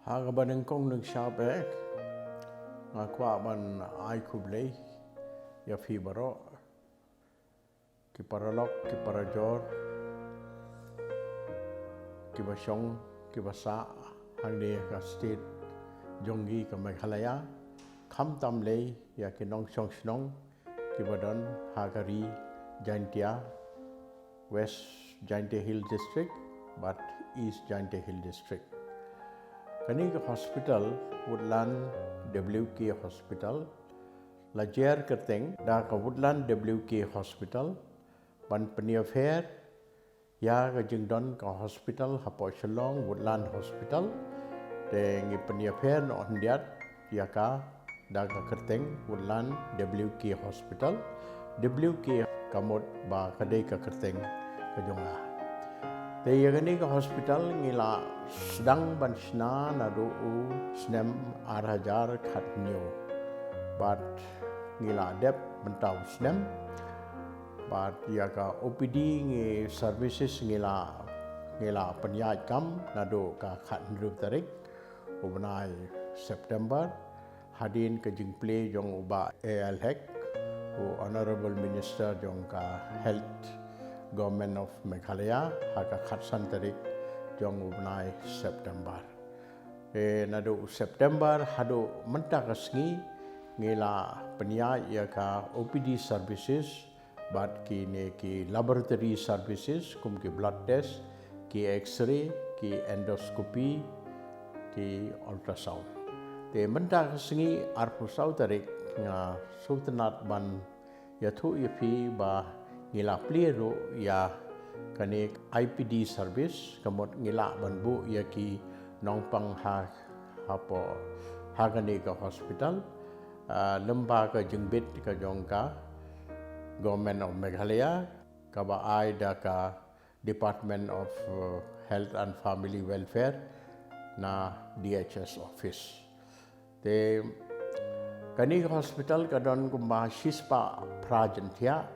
Haga baneng kong nung shabek, nga kwa ban ay kublay, ya fi baro, ki paralok, ki parajor, ki basyong, ki basa, hangde ka state, jongi ka Meghalaya, kham tam lay, ya ki nong syong snong, ki badon, hagari, Jaintia, West Jaintia Hill District, but East Jaintia Hill District. Kani ka hospital, Woodland WK Hospital, Lajer Kerteng, da ka Woodland WK Hospital, ban Penia Fair, ya ka Jingdon ka hospital, Hapo Shalong Woodland Hospital, ngi Penia Fair no Ondiat, ya ka da ka Kerteng Woodland WK Hospital, WK kamot ba kadai ka Kerteng ka Jonga. Te yagani ka hospital ngila sedang bansna na doo snem arhajar khatnyo bat ngila dep bentaw snem bat yaga OPD ngi services ngila penyaj kam na do ka khatnru tarik ubnai September hadin ke jingple jong uba AL hek o honorable minister jong ka health Government of Meghalaya haka khatsan tarik jong ubnai September. Nado September hado mentak asngi ngila penya ya ka OPD services bat ki ne ki laboratory services kum ki blood test ki x-ray ki endoscopy ki ultrasound. Te mentak asngi arpusau tarik nga sultanat ban yathu yapi ba ngila pliero ya kanik IPD service kamot ngila banbu ya ki nongpang hapo hagani ka hospital lemba ka jengbit ka jongka Government of Meghalaya ka ba ai da ka Department of Health and Family Welfare na DHS office te kani hospital ka don kumba shispa prajantia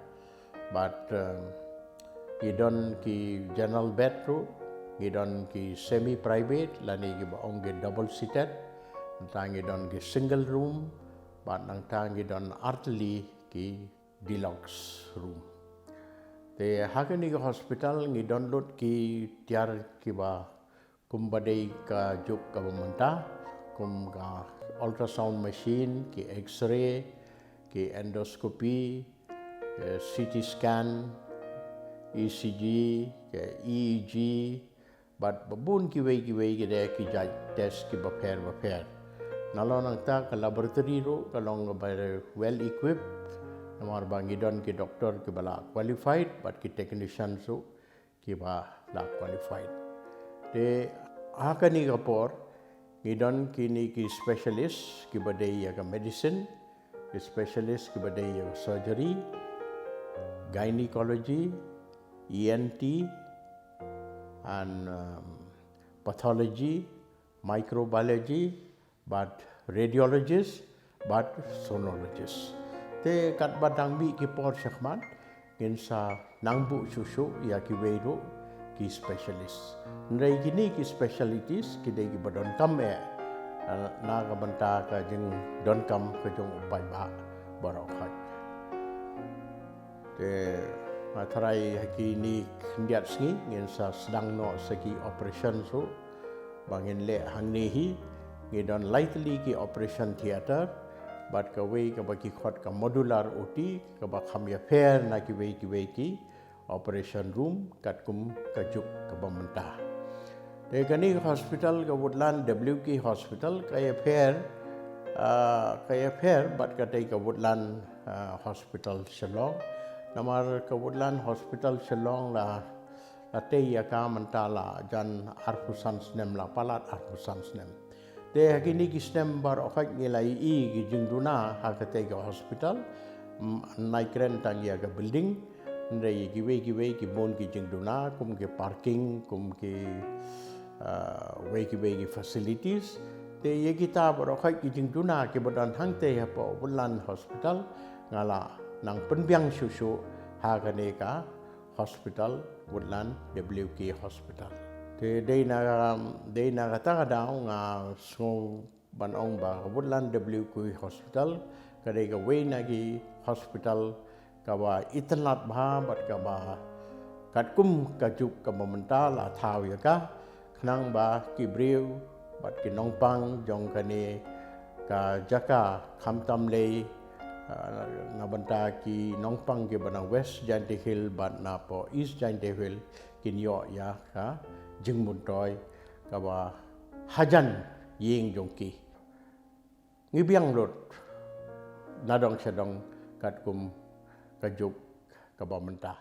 but gidon ki general bedroom, gidon ki semi private, lani ki baong ki double seated, nang gidon ki single room, but nang tang gidon artily ki deluxe room. Te hagani ki hospital gidon lot ki tiar ki ba kumbadai ka juk ka bamanta, kum ka ultrasound machine, ki x-ray, ki endoscopy, CT scan, ECG, EEG, but babun ki wei gede ki jaj test ki baper. Nalon ang ta ka laboratory ro kalong ba well equipped, namar bangidon ki doctor ki bala qualified, but ki technician so ki ba la qualified. Te hakani kapor ngidon kini ki specialist ki badai ya ka medicine, ki specialist ki badai ya surgery, gynecology, ENT, and pathology, microbiology, but radiologist, but sonologist. Te kat badang bi ki por syakman, kinsa nangbu susu ya ki weiro ki specialist. Nrai gini ki specialities ki dai ki badon kam na ka banta ka jeng don kam ka jong upai ba barokai. Te matrai hakini ndiat sngi ngin sa sedang no segi operation so bangin le hangnehi ngidon lightly ki operation theater but ka wei ka baki khot ka modular OT ka ba khamya fair na ki wei ki operation room katkum ka juk ka bamanta te kani hospital ka Woodland WK Hospital ka fair but ka tai ka Woodland Hospital Shillong namar ka Woodland Hospital Shillong la te ya ka mantala jan arpusan snem la palat arpusan snem te hakini ki snem bar okhak ngilai ki jingduna ha ka te ka hospital naikren tang ya ka building ndai ki wei ki bon ki jingduna kum ke parking kum ke wei ki facilities te ye kita bar okhak ki jingduna ke badan hang te ha po Woodland Hospital ngala nang penbiang susu hagane ka hospital Woodland WK Hospital. Thì đây na kata kadao nga smo banong ba Woodland WQ Hospital kadai ka way nagi hospital kawa itanlat ba bat ka ba katkum kajuk ka momenta la thau ya ka khnang ba kibriu bat ki nongpang jong kane ka jaka khamtam le na banta ki nongpang ke banang West Jainte Hill bat na po East Jainte Hill kinyo ya ka jingmun toy kawa hajan ying jongki ngibiang lot nadong sedong katkum kajuk kabamenta.